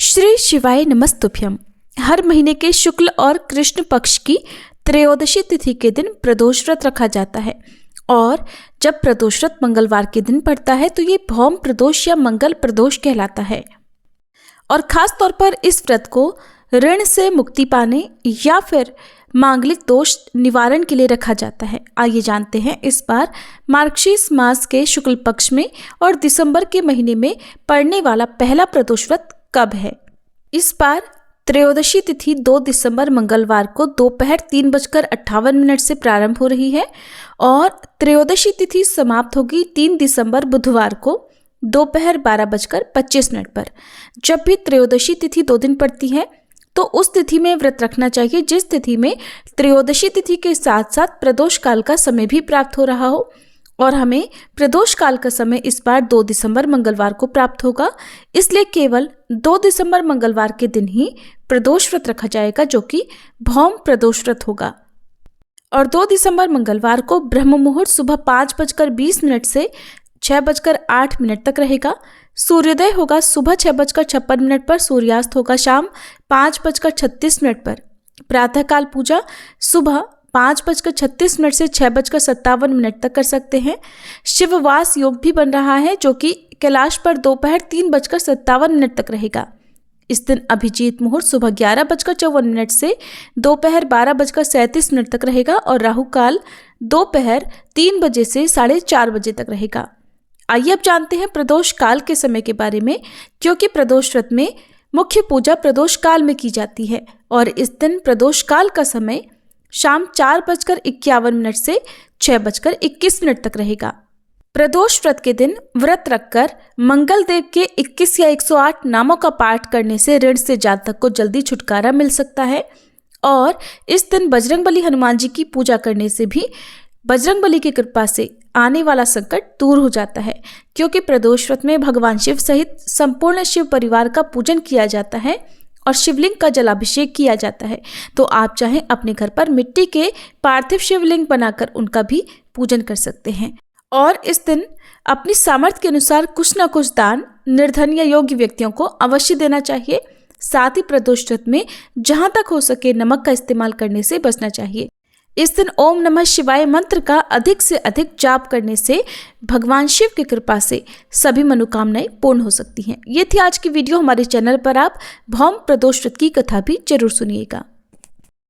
श्री शिवाय नमस्तुभ्यम। हर महीने के शुक्ल और कृष्ण पक्ष की त्रयोदशी तिथि के दिन प्रदोष व्रत रखा जाता है और जब प्रदोष व्रत मंगलवार के दिन पड़ता है तो ये भौम प्रदोष या मंगल प्रदोष कहलाता है। और खास तौर पर इस व्रत को ऋण से मुक्ति पाने या फिर मांगलिक दोष निवारण के लिए रखा जाता है। आइए जानते हैं इस बार मार्गशीर्ष मास के शुक्ल पक्ष में और दिसंबर के महीने में पड़ने वाला पहला प्रदोष व्रत कब है। इस बार त्रयोदशी तिथि 2 दिसंबर मंगलवार को दोपहर 3:58 से प्रारंभ हो रही है और त्रयोदशी तिथि समाप्त होगी 3 दिसंबर बुधवार को दोपहर 12:25 पर। जब भी त्रयोदशी तिथि 2 दिन पड़ती है तो उस तिथि में व्रत रखना चाहिए जिस तिथि में त्रयोदशी तिथि के साथ साथ प्रदोष काल का समय भी प्राप्त हो रहा हो। और हमें प्रदोष काल का समय इस बार 2 दिसंबर मंगलवार को प्राप्त होगा, इसलिए केवल 2 दिसंबर मंगलवार के दिन ही प्रदोष व्रत रखा जाएगा जो कि भौम प्रदोष व्रत होगा। और 2 दिसंबर मंगलवार को ब्रह्म मुहूर्त सुबह 5:20 से 6:08 तक रहेगा। सूर्योदय होगा सुबह 6:56 पर, सूर्यास्त होगा शाम 5:36 पर। प्रातःकाल पूजा सुबह 5:36 से 6:57 तक कर सकते हैं। शिववास योग भी बन रहा है जो कि कैलाश पर दोपहर 3:57 तक रहेगा। इस दिन अभिजीत मुहूर्त सुबह 11:54 से दोपहर 12:37 तक रहेगा और राहु काल दोपहर 3 बजे से 4:30 बजे तक रहेगा। आइए अब जानते हैं प्रदोष काल के समय के बारे में, क्योंकि प्रदोष व्रत में मुख्य पूजा प्रदोष काल में की जाती है और इस दिन प्रदोष काल का समय शाम 4:51 से 6:21 तक रहेगा। प्रदोष व्रत के दिन व्रत रखकर मंगल देव के 21 या 108 नामों का पाठ करने से ऋण से जातक को जल्दी छुटकारा मिल सकता है। और इस दिन बजरंगबली हनुमान जी की पूजा करने से भी बजरंगबली की कृपा से आने वाला संकट दूर हो जाता है, क्योंकि प्रदोष व्रत में भगवान शिव सहित संपूर्ण शिव परिवार का पूजन किया जाता है और शिवलिंग का जलाभिषेक किया जाता है। तो आप चाहें अपने घर पर मिट्टी के पार्थिव शिवलिंग बनाकर उनका भी पूजन कर सकते हैं। और इस दिन अपनी सामर्थ्य के अनुसार कुछ न कुछ दान निर्धन या योग्य व्यक्तियों को अवश्य देना चाहिए। साथ ही प्रदोष व्रत में जहां तक हो सके नमक का इस्तेमाल करने से बचना चाहिए। इस दिन ओम नमः शिवाय मंत्र का अधिक से अधिक जाप करने से भगवान शिव की कृपा से सभी मनोकामनाएं पूर्ण हो सकती हैं। ये थी आज की वीडियो। हमारे चैनल पर आप भौम प्रदोष व्रत की कथा भी जरूर सुनिएगा।